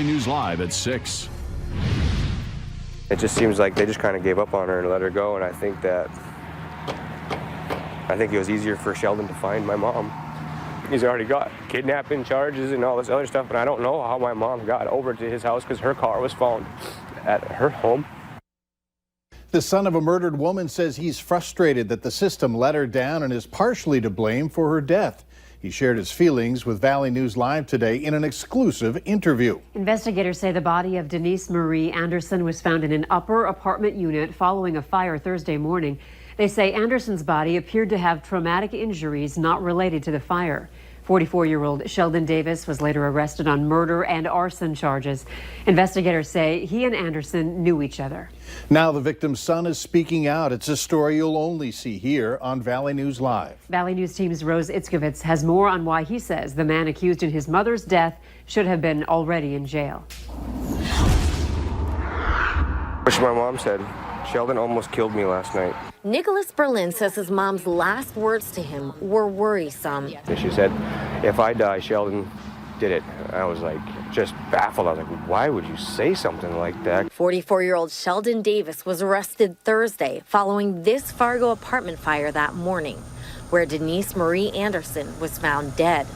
News Live at 6. It just seems like they just kind of gave up on her and let her go, and I think it was easier for Sheldon to find my mom. He's already got kidnapping charges and all this other stuff, and I don't know how my mom got over to his house because her car was found at her home. The son of a murdered woman says he's frustrated that the system let her down and is partially to blame for her death. He shared his feelings with Valley News Live today in an exclusive interview. Investigators say the body of Denise Marie Anderson was found in an upper apartment unit following a fire Thursday morning. They say Anderson's body appeared to have traumatic injuries not related to the fire. 44-year-old Sheldon Davis was later arrested on murder and arson charges. Investigators say he and Anderson knew each other. Now the victim's son is speaking out. It's a story you'll only see here on Valley News Live. Valley News Team's Rose Itzkovitz has more on why he says the man accused in his mother's death should have been already in jail. Which my mom said, Sheldon almost killed me last night. Nicholas Berlin says his mom's last words to him were worrisome. And she said, if I die, Sheldon did it. I was like, just baffled. I was like, why would you say something like that? 44-year-old Sheldon Davis was arrested Thursday following this Fargo apartment fire that morning, where Denise Marie Anderson was found dead.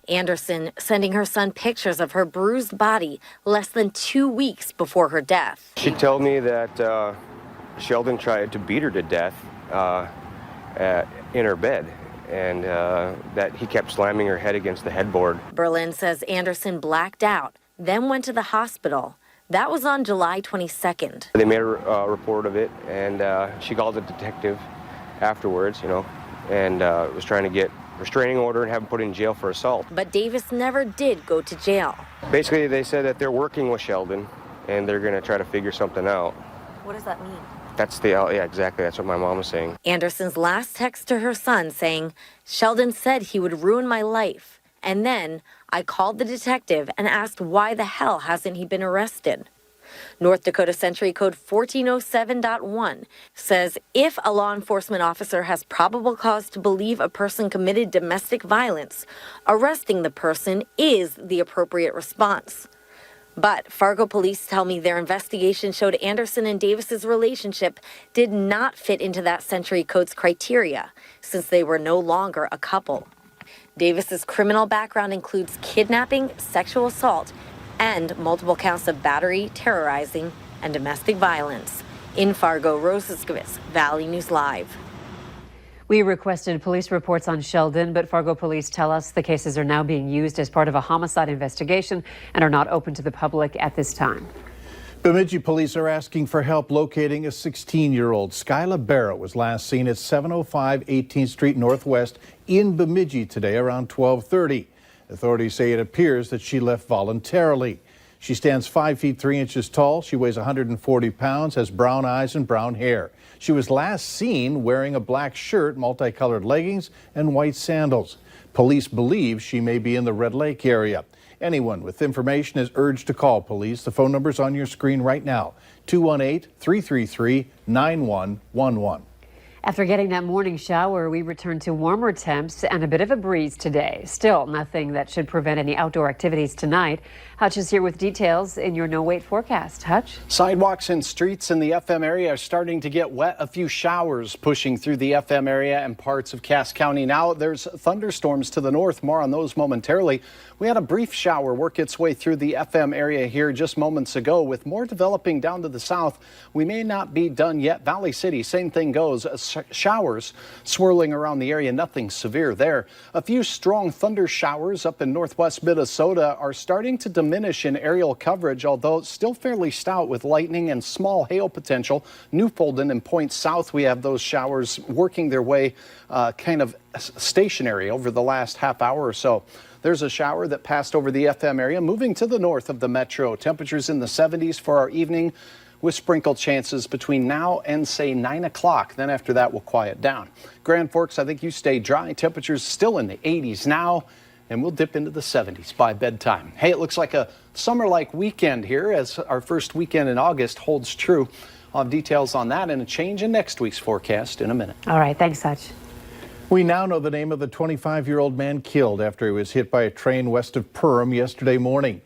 Anderson sending her son pictures of her bruised body less than 2 weeks before her death. She told me that Sheldon tried to beat her to death in her bed, and that he kept slamming her head against the headboard. Berlin says Anderson blacked out, then went to the hospital. That was on July 22nd. They made a report of it, and she called a detective afterwards, and was trying to get restraining order and have him put in jail for assault. But Davis never did go to jail. Basically, they said that they're working with Sheldon, and they're going to try to figure something out. What does that mean? Yeah, exactly. That's what my mom was saying. Anderson's last text to her son saying, Sheldon said he would ruin my life. And then I called the detective and asked why the hell hasn't he been arrested? North Dakota Century Code 1407.1 says if a law enforcement officer has probable cause to believe a person committed domestic violence, arresting the person is the appropriate response. But Fargo police tell me their investigation showed Anderson and Davis's relationship did not fit into that Century Code's criteria, since they were no longer a couple. Davis's criminal background includes kidnapping, sexual assault, and multiple counts of battery, terrorizing, and domestic violence. In Fargo, Rose Itzkovitz, Valley News Live. We requested police reports on Sheldon, but Fargo police tell us the cases are now being used as part of a homicide investigation and are not open to the public at this time. Bemidji police are asking for help locating a 16-year-old. Skyla Barrett was last seen at 705 18th Street Northwest in Bemidji today around 12:30. Authorities say it appears that she left voluntarily. She stands 5 feet 3 inches tall. She weighs 140 pounds, has brown eyes and brown hair. She was last seen wearing a black shirt, multicolored leggings, and white sandals. Police believe she may be in the Red Lake area. Anyone with information is urged to call police. The phone number's on your screen right now, 218-333-9111. After getting that morning shower, we return to warmer temps and a bit of a breeze today. Still nothing that should prevent any outdoor activities tonight. Hutch is here with details in your no-wait forecast. Hutch? Sidewalks and streets in the FM area are starting to get wet. A few showers pushing through the FM area and parts of Cass County. Now there's thunderstorms to the north. More on those momentarily. We had a brief shower work its way through the FM area here just moments ago. With more developing down to the south, we may not be done yet. Valley City, same thing goes. Showers swirling around the area, nothing severe there. A few strong thunder showers up in northwest Minnesota are starting to diminish in aerial coverage, although still fairly stout with lightning and small hail potential. Newfolden and points south, we have those showers working their way kind of stationary over the last half hour or so. There's a shower that passed over the FM area, moving to the north of the metro. Temperatures in the 70s for our evening, with sprinkle chances between now and, say, 9 o'clock. Then after that, we'll quiet down. Grand Forks, I think you stay dry. Temperatures still in the 80s now, and we'll dip into the 70s by bedtime. Hey, it looks like a summer-like weekend here as our first weekend in August holds true. I'll have details on that and a change in next week's forecast in a minute. All right, thanks, Hutch. We now know the name of the 25-year-old man killed after he was hit by a train west of Perham yesterday morning.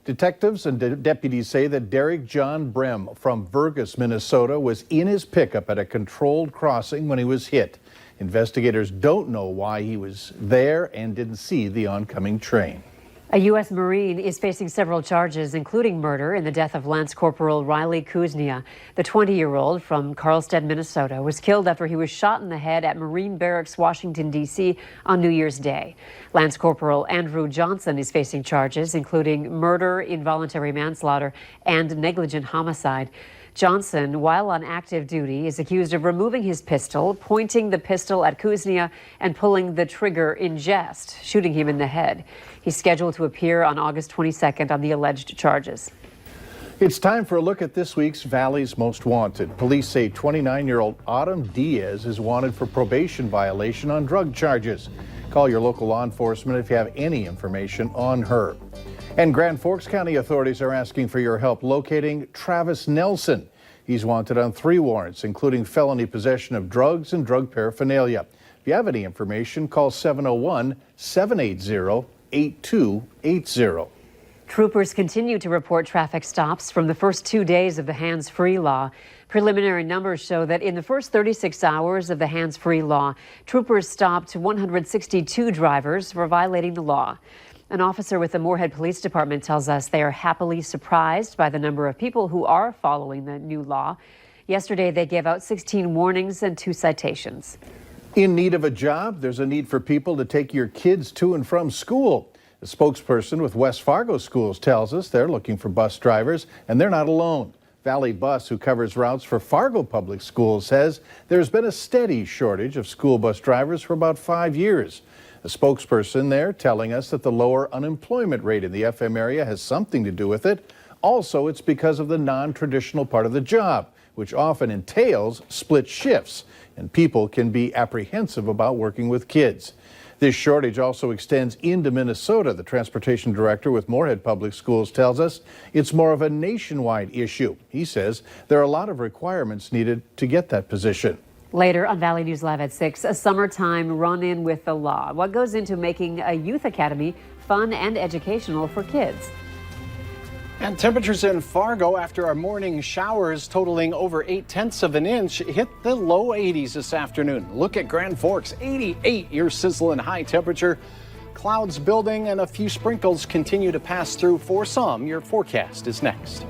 Detectives and deputies say that Derek John Brem from Vergas, Minnesota, was in his pickup at a controlled crossing when he was hit. Investigators don't know why he was there and didn't see the oncoming train. A U.S. Marine is facing several charges, including murder in the death of Lance Corporal Riley Kuznia. The 20-year-old from Carlstead, Minnesota, was killed after he was shot in the head at Marine Barracks, Washington, D.C. on New Year's Day. Lance Corporal Andrew Johnson is facing charges, including murder, involuntary manslaughter, and negligent homicide. Johnson, while on active duty, is accused of removing his pistol, pointing the pistol at Kuznia, and pulling the trigger in jest, shooting him in the head. He's scheduled to appear on August 22nd on the alleged charges. It's time for a look at this week's Valley's Most Wanted. Police say 29-year-old Autumn Diaz is wanted for probation violation on drug charges. Call your local law enforcement if you have any information on her. And Grand Forks County authorities are asking for your help locating Travis Nelson. He's wanted on 3 warrants, including felony possession of drugs and drug paraphernalia. If you have any information, call 701-780-8280. Troopers continue to report traffic stops from the first 2 days of the hands-free law. Preliminary numbers show that in the first 36 hours of the hands-free law, troopers stopped 162 drivers for violating the law. An officer with the Moorhead Police Department tells us they are happily surprised by the number of people who are following the new law. Yesterday, they gave out 16 warnings and 2 citations. In need of a job, there's a need for people to take your kids to and from school. A spokesperson with West Fargo Schools tells us they're looking for bus drivers, and they're not alone. Valley Bus, who covers routes for Fargo Public Schools, says there's been a steady shortage of school bus drivers for about 5 years. A spokesperson there telling us that the lower unemployment rate in the FM area has something to do with it. Also, it's because of the non-traditional part of the job, which often entails split shifts, and people can be apprehensive about working with kids. This shortage also extends into Minnesota. The transportation director with Moorhead Public Schools tells us it's more of a nationwide issue. He says there are a lot of requirements needed to get that position. Later on Valley News Live at 6, a summertime run-in with the law. What goes into making a youth academy fun and educational for kids? And temperatures in Fargo after our morning showers totaling over 0.8 of an inch hit the low 80s this afternoon. Look at Grand Forks, 88 your sizzling high temperature. Clouds building and a few sprinkles continue to pass through for some. Your forecast is next.